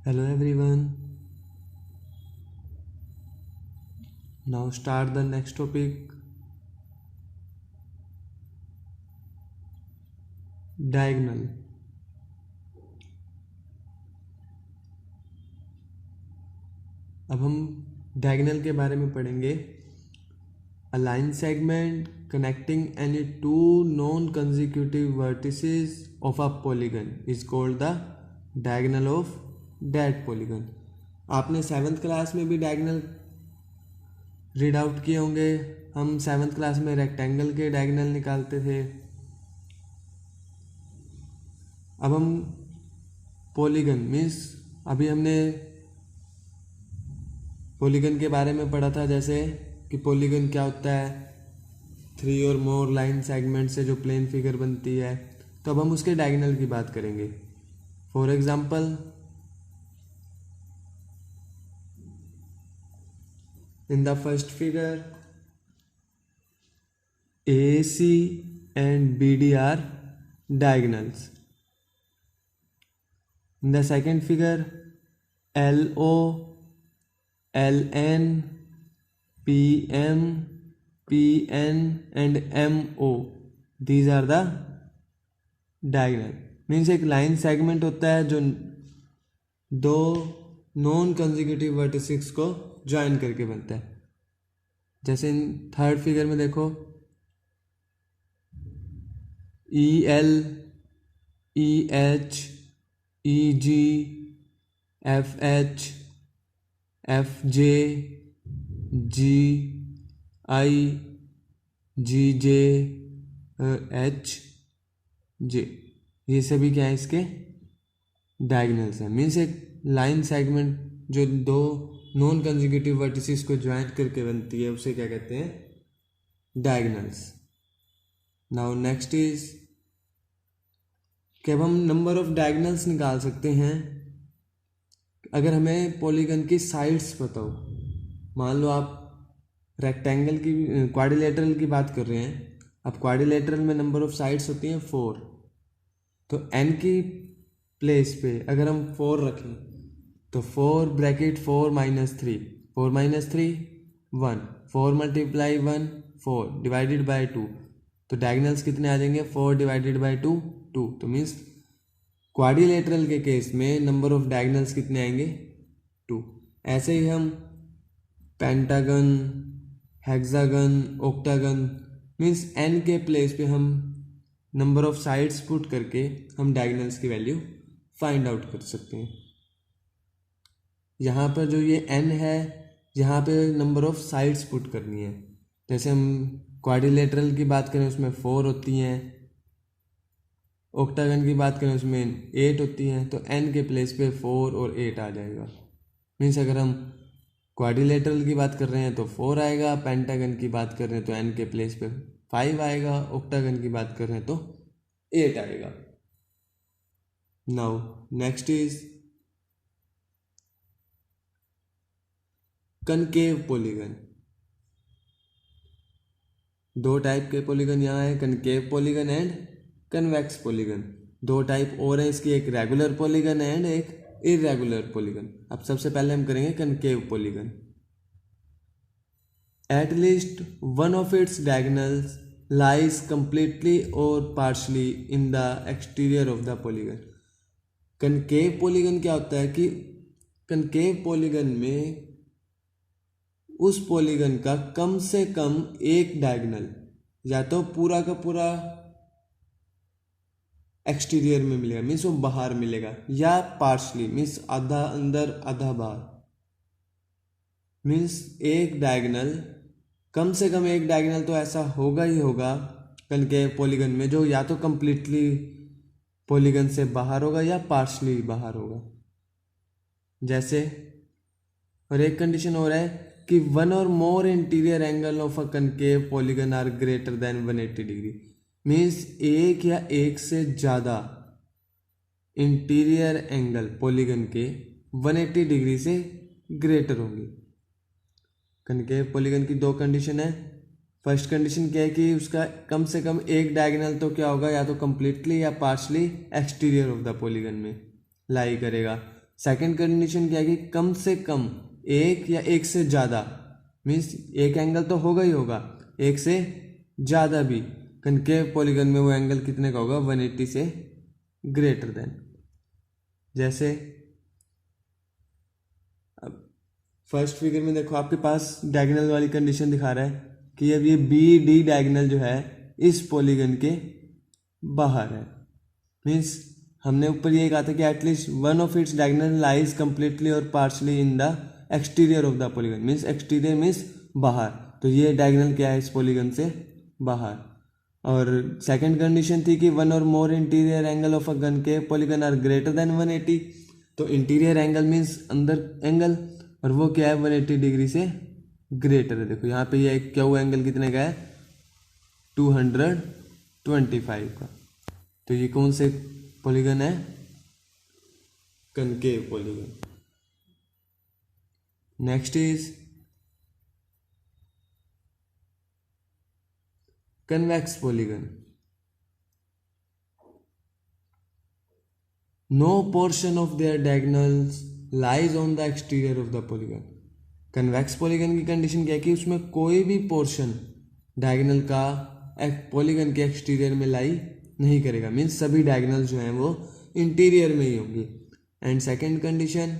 Hello everyone. Now start the next topic. Diagonal. अब हम diagonal के बारे में पढ़ेंगे. A line segment connecting any two non-consecutive vertices of a polygon is called the diagonal of that polygon. आपने 7th class में भी diagonal read out किए होंगे. हम 7th क्लास में रेक्टेंगल के डायगोनल निकालते थे. अब हम पॉलीगन मीन्स अभी हमने पॉलीगन के बारे में पढ़ा था, जैसे कि पॉलीगन क्या होता है, 3 और मोर लाइन सेगमेंट से जो प्लेन फिगर बनती है. तो अब हम उसके डायगोनल की बात करेंगे. For example, in the first figure AC and BD are diagonals. In the second figure LO, LN, PM, PN and MO, these are the diagonal. Means एक लाइन सेगमेंट होता है जो दो नॉन कंसेक्यूटिव वर्टिसेस को join करके बनता है. जैसे इन थर्ड फिगर में देखो, EL, EH, EG, FH, FJ, GI, GJ, HJ, ये सभी क्या है, इसके डायगोनल्स हैं. मीन्स एक लाइन सेगमेंट जो दो नॉन कंसेक्यूटिव वर्टिसेस को ज्वाइन करके बनती है उसे क्या कहते हैं, डायगोनल्स. नाउ नेक्स्ट इज कि अब हम नंबर ऑफ डायगोनल्स निकाल सकते हैं अगर हमें पॉलीगन की साइड्स पता हो. मान लो आप रेक्टेंगल की क्वाड्रिलेटरल की बात कर रहे हैं. अब क्वाड्रिलेटरल में नंबर ऑफ साइड्स होती हैं 4. तो n की प्लेस पे अगर हम 4 रखें तो 4 bracket 4 minus 3, 4 minus 3 1, 4 multiply 1 4 divided by 2. तो डायगोनल्स कितने आ जाएंगे, 4 डिवाइडेड बाई 2 2. तो मीन्स क्वाड्रिलेटरल के केस में नंबर ऑफ डायगोनल्स कितने आएंगे, 2. ऐसे ही हम pentagon, hexagon, octagon means n के प्लेस पे हम नंबर ऑफ साइड्स पुट करके हम डायगोनल्स की वैल्यू फाइंड आउट कर सकते हैं. यहाँ पर जो ये n है, यहाँ पे नंबर ऑफ साइड्स पुट करनी है. जैसे हम क्वाड्रिलेटरल की बात करें उसमें 4 होती हैं, ऑक्टागन की बात करें उसमें 8 होती हैं. तो n के प्लेस पे 4 और 8 आ जाएगा. मीन्स अगर हम क्वाड्रिलेटरल की बात कर रहे हैं तो 4 आएगा, पेंटागन की बात कर रहे हैं तो n के प्लेस पे 5 आएगा, ऑक्टागन की बात कर रहे हैं तो 8 आएगा. Now next is concave polygon. दो टाइप के पॉलीगन यहाँ है, concave polygon and convex polygon. दो टाइप और है इसकी, एक रेगुलर पॉलीगन एंड एक इरेगुलर पॉलीगन. अब सबसे पहले हम करेंगे concave polygon. At least one of its diagonals lies completely और partially in the exterior of the polygon. Concave polygon क्या होता है कि कनकेव पॉलीगन में उस पॉलीगन का कम से कम एक डायगोनल या तो पूरा का पूरा एक्सटीरियर में मिलेगा, मीन्स वो बाहर मिलेगा, या पार्शली मीन्स आधा अंदर आधा बाहर. मीन्स एक डायगोनल, कम से कम एक डायगोनल तो ऐसा होगा ही होगा कनकेव पॉलीगन में जो या तो कंप्लीटली पॉलीगन से बाहर होगा या पार्शली बाहर होगा. जैसे और एक कंडीशन और है कि वन और more interior angle of a concave polygon are greater than 180 degree. Means एक या एक से ज़्यादा इंटीरियर एंगल पॉलीगन के 180 डिग्री से ग्रेटर होंगे. कनकेव पॉलीगन की दो कंडीशन है. फर्स्ट कंडीशन क्या है कि उसका कम से कम एक डायगोनल तो क्या होगा, या तो कंप्लीटली या partially exterior of the polygon में लाई करेगा. सेकंड कंडीशन क्या है कि कम से कम एक या एक से ज़्यादा, मीन्स एक एंगल तो होगा ही होगा, एक से ज़्यादा भी कनकेव पॉलीगन में वो एंगल कितने का होगा, 180 से ग्रेटर देन। जैसे अब फर्स्ट फिगर में देखो आपके पास डायगोनल वाली कंडीशन दिखा रहा है कि अब ये बी डी डायगोनल जो है इस पॉलीगन के बाहर है। मीन्स हमने ऊपर ये कहा था कि at least one of its diagonal lies completely और partially in the exterior of the polygon. Means exterior means बाहर, तो ये डायगोनल क्या है इस पॉलीगन से बाहर। और सेकंड कंडीशन थी कि वन और more interior angle of a concave polygon are greater than 180। तो इंटीरियर एंगल मीन्स अंदर एंगल, और वो क्या है 180 डिग्री से ग्रेटर है। देखो यहाँ पे ये क्या हुआ, एंगल कितने का है 225 का। तो ये कौन से पॉलीगन है, concave polygon. Next is convex polygon. No portion of their diagonals lies on the exterior of the polygon. convex polygon की कंडीशन क्या है कि उसमें कोई भी पोर्शन डायगोनल का पॉलीगन के एक्सटीरियर में लाई नहीं करेगा। मीन्स सभी डायगोनल जो हैं वो इंटीरियर में ही होंगी। And second condition,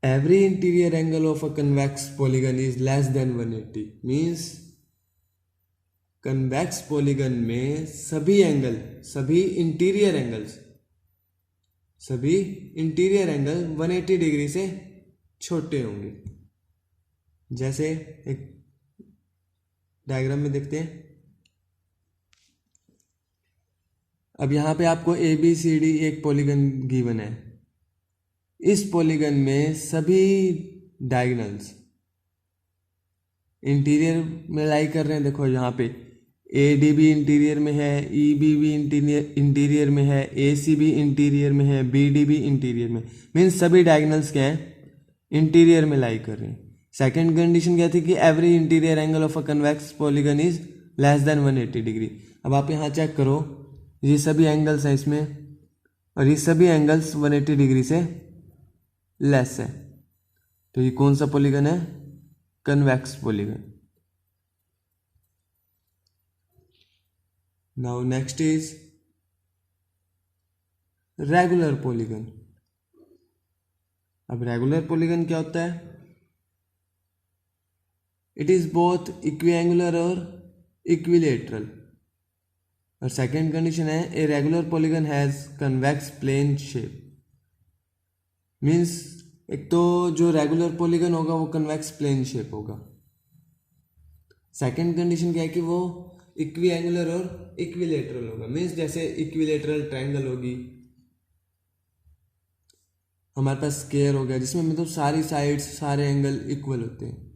every interior angle of a convex polygon is less than 180। Means convex polygon में सभी एंगल, सभी इंटीरियर एंगल 180 डिग्री से छोटे होंगे। जैसे एक डायग्राम में देखते हैं। अब यहां पे आपको ABCD एक पॉलीगन गिवन है। इस पॉलीगन में सभी डायगोनल्स इंटीरियर में लाई कर रहे हैं। देखो यहाँ पे AD भी इंटीरियर में है, EB भी इंटीरियर में है, AC भी इंटीरियर में है, BD भी इंटीरियर में। मीन्स सभी डायगोनल्स क्या हैं, इंटीरियर में लाई कर रहे हैं। सेकेंड कंडीशन क्या थी कि every interior angle of a convex polygon is less than 180 degree. अब आप यहाँ चेक करो, ये सभी एंगल्स हैं इसमें, और ये सभी एंगल्स 180 डिग्री से लेस है। तो ये कौन सा पॉलीगन है, convex polygon. Now next is regular polygon. अब रेगुलर पॉलीगन क्या होता है, इट इज बोथ इक्विएंगुलर और इक्विलेटरल। और सेकेंड कंडीशन है a regular polygon has convex plane shape. Means एक तो जो रेगुलर पॉलीगन होगा वो कन्वेक्स प्लेन शेप होगा। सेकेंड कंडीशन क्या है कि वो इक्विएंगुलर और इक्विलेटरल होगा। मीन्स जैसे इक्विलेटरल ट्रायंगल होगी, हमारे पास स्क्वायर हो गया जिसमें मतलब सारी साइड्स, सारे एंगल इक्वल होते हैं।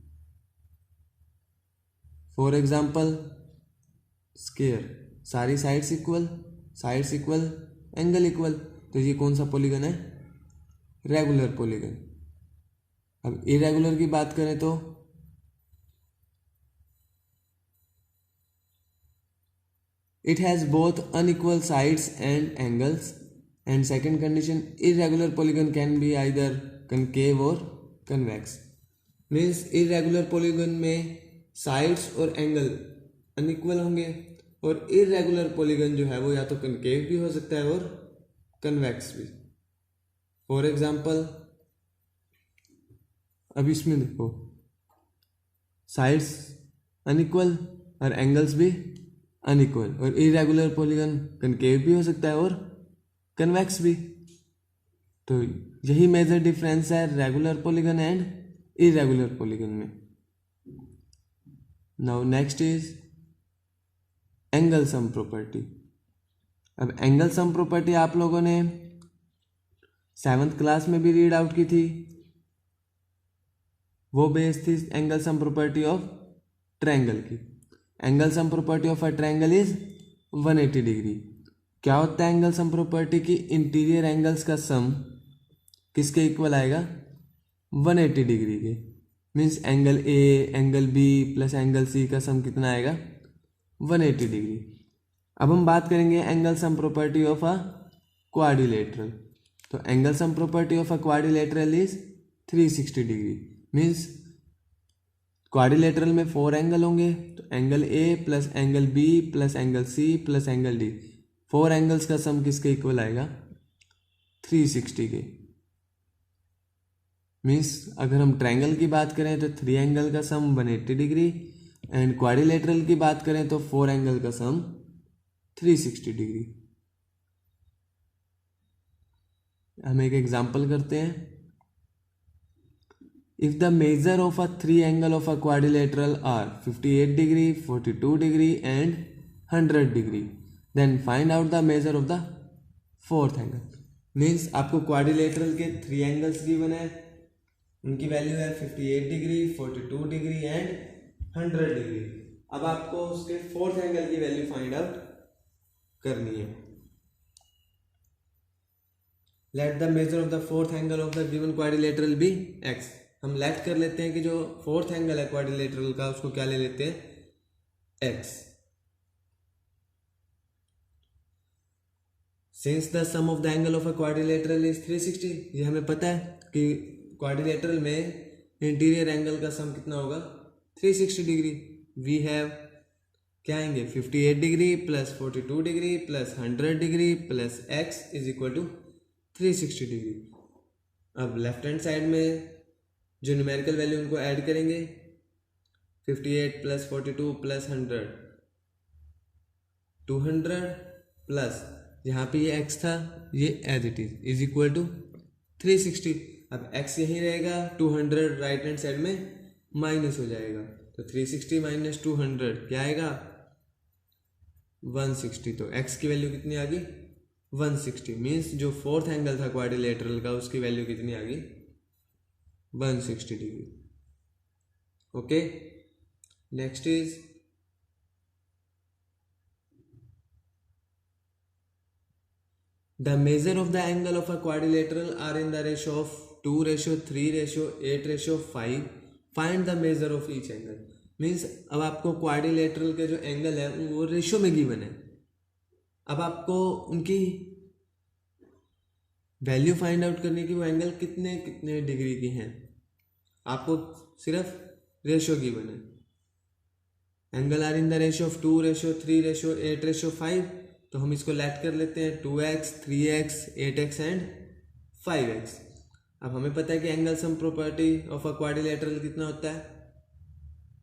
फॉर एग्जाम्पल स्क्वायर, सारी साइड्स इक्वल, एंगल इक्वल। तो ये कौन सा पॉलीगन है, रेगुलर पॉलीगन। अब इरेगुलर की बात करें तो it has both unequal sides and angles. And second condition, irregular polygon can be either concave or convex. Means irregular polygon में sides और angle unequal होंगे, और irregular polygon जो है वो या तो concave भी हो सकता है और convex भी। For example, अब इसमें देखो sides unequal और angles भी अनइक्वल, और इरेगुलर पॉलीगन कनकेव भी हो सकता है और कन्वेक्स भी। तो यही मेजर डिफरेंस है regular polygon and irregular polygon में। Now next is angle sum property. अब एंगल सम प्रॉपर्टी आप लोगों ने 7th क्लास में भी रीड आउट की थी। वो बेस थी angle sum property of triangle की। Angle sum property of a triangle is 180 degree. क्या होता है एंगल सम प्रॉपर्टी की, इंटीरियर एंगल्स का सम किसके इक्वल आएगा, 180 डिग्री के। Means angle A, angle B plus angle C का सम कितना आएगा, 180 डिग्री। अब हम बात करेंगे angle sum property of a quadrilateral. तो angle sum property of a quadrilateral is 360 degree. Means quadrilateral में 4 एंगल होंगे, तो angle A plus angle B plus angle C plus angle D, 4 angles का सम किसके इक्वल आएगा? 360 के। Means अगर हम ट्रायंगल की बात करें तो 3 एंगल का सम 180 डिग्री, एंड क्वाड्रिलेटरल की बात करें तो 4 एंगल का सम 360 डिग्री। हम एक एग्जांपल करते हैं। If the measure of a 3 angle of a quadrilateral are 58 degree, 42 degree and 100 degree, then find out the measure of the 4th angle. Means आपको क्वाड्रिलेटरल के 3 एंगल्स गिवन है, उनकी वैल्यू है 58 डिग्री, 42 डिग्री एंड 100 डिग्री। अब आपको उसके 4th angle की value find out करनी है। Let the measure of the 4th angle of the given quadrilateral be x। हम लेट कर लेते हैं कि जो 4th एंगल है क्वाड्रिलेटरल का उसको क्या ले लेते हैं? x। Since the sum of the angle of a quadrilateral is 360, ये हमें पता है कि क्वाड्रिलेटरल में इंटीरियर एंगल का सम कितना होगा? 360 डिग्री। वी हैव क्या आएंगे? 58 degree plus 42 degree plus 100 degree plus x is equal to 360 degree. अब लेफ्ट हैंड साइड में जो न्यूमेरिकल वैल्यू उनको ऐड करेंगे, 58 प्लस 42 प्लस 100, 200 प्लस यहाँ पे ये x था, ये as it is equal to 360। अब x यहीं रहेगा, 200 राइट हैंड साइड में माइनस हो जाएगा, तो 360 माइनस 200 क्या आएगा? 160। तो x की वैल्यू कितनी आ गई? 160। मीन्स जो 4th एंगल था क्वाड्रिलेटरल का उसकी वैल्यू कितनी आ गई? 160 degree. Okay, next is the measure of the angle of a quadrilateral are in the ratio of 2:3:8:5। Find the measure of each angle. Means अब आपको क्वाड्रिलेटरल के जो एंगल है वो रेशियो में गिवन है। अब आपको उनकी वैल्यू फाइंड आउट करने की, वो एंगल कितने कितने डिग्री की हैं। आपको सिर्फ रेशियो गिवन है। Angle are in the ratio of 2:3:8:5। तो हम इसको लेट कर लेते हैं 2x, 3x, 8x and 5x। अब हमें पता है कि angle sum property of a quadrilateral कितना होता है?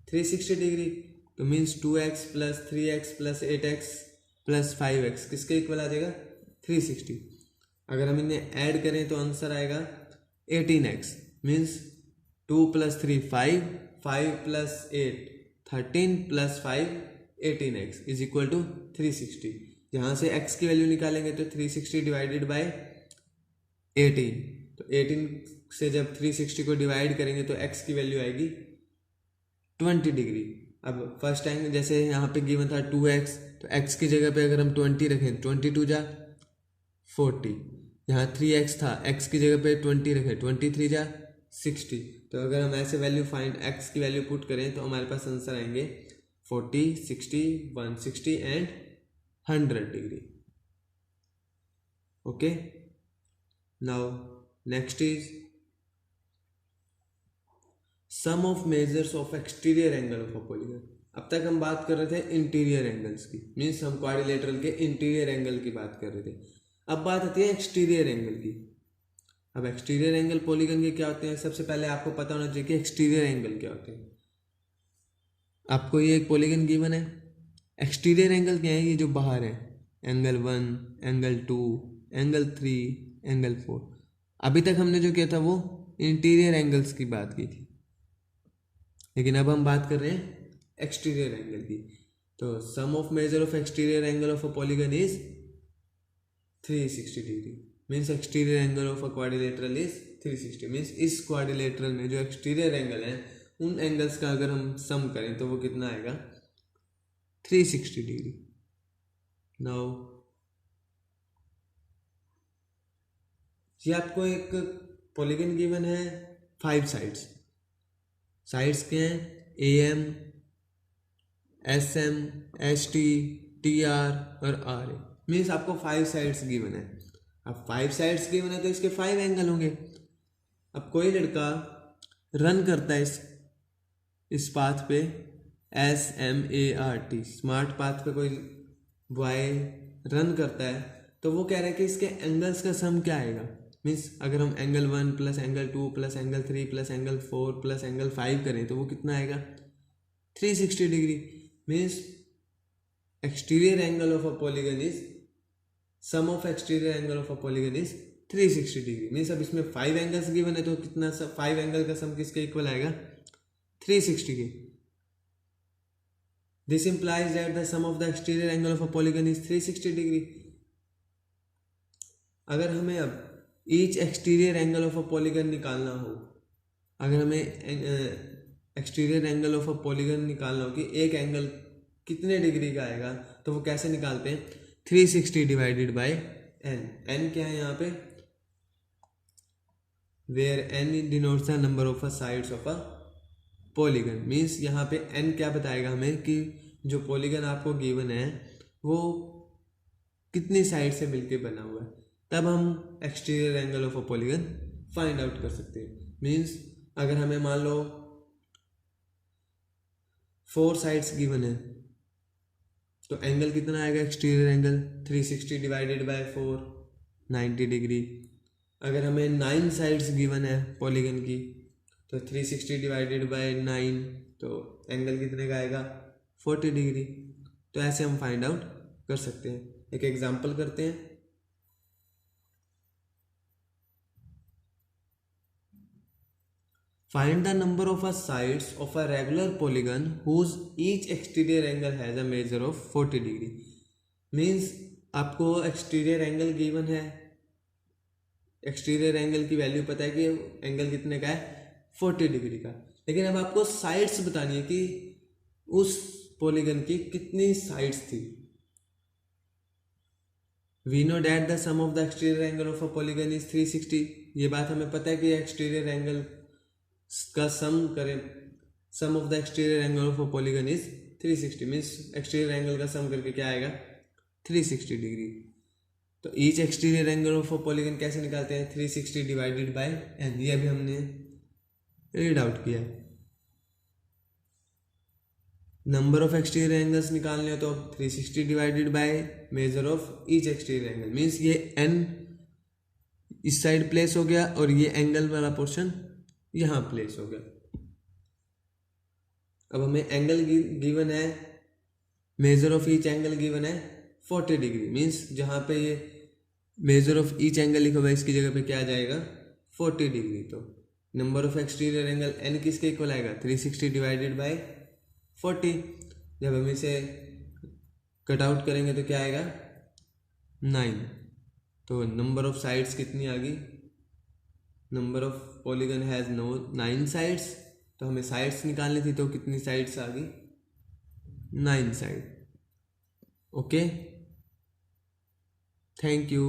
360 डिग्री। तो means 2x plus 3x plus 8x plus 5x किसके इक्वल आ जाएगा? 360। अगर हम इन्हें ऐड करें तो आंसर आएगा 18x। Means 2 + 3 5, 5 + 8 13 + 5 18x is equal to 360। यहाँ से x की वैल्यू निकालेंगे तो 360 डिवाइडेड बाय 18, तो 18 से जब 360 को डिवाइड करेंगे तो x की वैल्यू आएगी 20 डिग्री। अब फर्स्ट टाइम जैसे यहाँ पे गिवन था 2x, तो x की जगह पे अगर हम 20 रखें, 22 जा 40। यहाँ 3x था, x की जगह पे 20 रखें, 23 जा 60। तो अगर हम ऐसे वैल्यू फाइंड x की वैल्यू पुट करें तो हमारे पास आंसर आएंगे 40, 60, 160 and 100 degree. Okay, now next is sum of measures of exterior angle of a polygon. अब तक हम बात कर रहे थे इंटीरियर एंगल्स की, मीन्स हम क्वाड्रिलेटरल के इंटीरियर एंगल की बात कर रहे थे। अब बात आती है एक्सटीरियर एंगल की। अब एक्सटीरियर एंगल पॉलीगन के क्या होते हैं? सबसे पहले आपको पता होना चाहिए कि एक्सटीरियर एंगल क्या होते हैं। आपको ये एक पॉलीगन गिवन है, एक्सटीरियर एंगल क्या है? ये जो बाहर है, एंगल 1, एंगल 2, एंगल 3, एंगल 4। अभी तक हमने जो किया था वो इंटीरियर एंगल्स की बात की थी, लेकिन अब हम बात कर रहे हैं एक्सटीरियर एंगल की। तो sum of measure of exterior angle of a polygon is 360 degree. Means exterior angle of a quadrilateral is 360। Means इस क्वाड्रिलेटरल में जो एक्सटीरियर एंगल है उन एंगल्स का अगर हम सम करें तो वो कितना आएगा? 360 डिग्री। नाउ ये आपको एक पॉलीगन गिवन है 5 साइड्स। साइड्स के हैं AM, SM, ST, TR और RA। मीन्स आपको 5 साइड्स गिवन है। अब 5 साइड्स गिवन है तो इसके 5 एंगल होंगे। अब कोई लड़का रन करता है इस पाथ पे, SMART, स्मार्ट पाथ पे कोई बॉय रन करता है, तो वो कह रहा है कि इसके एंगल्स का सम क्या आएगा। मीन्स अगर हम angle 1 plus angle 2 plus angle 3 plus angle 4 plus angle 5 करें तो वो कितना आएगा, 360 degree. Means exterior angle of a polygon is, sum of exterior angle of a polygon is 360 degree. Means अब इसमें 5 एंगल्स गिवन है तो कितना 5 एंगल का सम किसके इक्वल आएगा, 360 के। This implies that the sum of the exterior angle of a polygon is 360 degree. अगर हमें अब each exterior angle of a polygon निकालना हो, अगर हमें exterior angle of a polygon निकालना हो कि एक एंगल कितने डिग्री का आएगा, तो वो कैसे निकालते हैं, 360 डिवाइडेड बाय n। n क्या है यहाँ पे, where n denotes the number of sides of a polygon. Means यहाँ पे n क्या बताएगा हमें कि जो पॉलीगन आपको गिवन है वो कितनी साइड से मिलके बना हुआ है, तब हम exterior angle of a polygon find out कर सकते हैं। मीन्स अगर हमें मान लो 4 साइड्स गिवन है तो एंगल कितना आएगा, exterior angle 360 divided by 4, 90 degree. अगर हमें 9 साइड्स गिवन है पॉलीगन की तो 360 डिवाइडेड बाय 9, तो एंगल कितने का आएगा, 40 डिग्री। तो ऐसे हम फाइंड आउट कर सकते हैं। एक एग्जांपल करते हैं। Find the number of sides of a regular polygon whose each exterior angle has a measure of 40 degree. Means आपको एक्सटीरियर एंगल गिवन है, एक्सटीरियर एंगल की वैल्यू पता है कि एंगल कितने का है, 40 डिग्री का। लेकिन अब आपको साइड्स बतानी है कि उस पॉलीगन की कितनी साइड्स थी। We know that the sum of the exterior angle of a polygon is 360। ये बात हमें पता है कि एक्सटीरियर एंगल का सम करें, sum of the exterior angle of a polygon is 360। Means exterior angle का सम करके क्या आएगा, 360 डिग्री। तो each exterior angle of a polygon कैसे निकालते हैं, 360 डिवाइडेड बाय n। ये अभी हमने रीड आउट किया है। नंबर ऑफ एक्सटीरियर एंगल्स निकालने हो तो 360 divided by major of each exterior angle. Means ये n इस साइड प्लेस हो गया और ये एंगल वाला पोर्शन यहाँ प्लेस हो गया। अब हमें एंगल गिवन है, major of each angle given है 40 डिग्री। मीन्स जहाँ पे ये मेजर ऑफ ईच एंगल लिखा हुआ है इसकी जगह पे क्या आ जाएगा, 40 डिग्री। तो number of exterior angle n किसके इक्वल आएगा, 360 डिवाइडेड बाय 40। जब हम इसे कट आउट करेंगे तो क्या आएगा, 9। तो नंबर ऑफ साइड्स कितनी आ गई, number of polygon has 9 sides. तो हमें साइड्स निकालनी थी तो कितनी साइड्स आ गई, 9 साइड। Okay, thank you.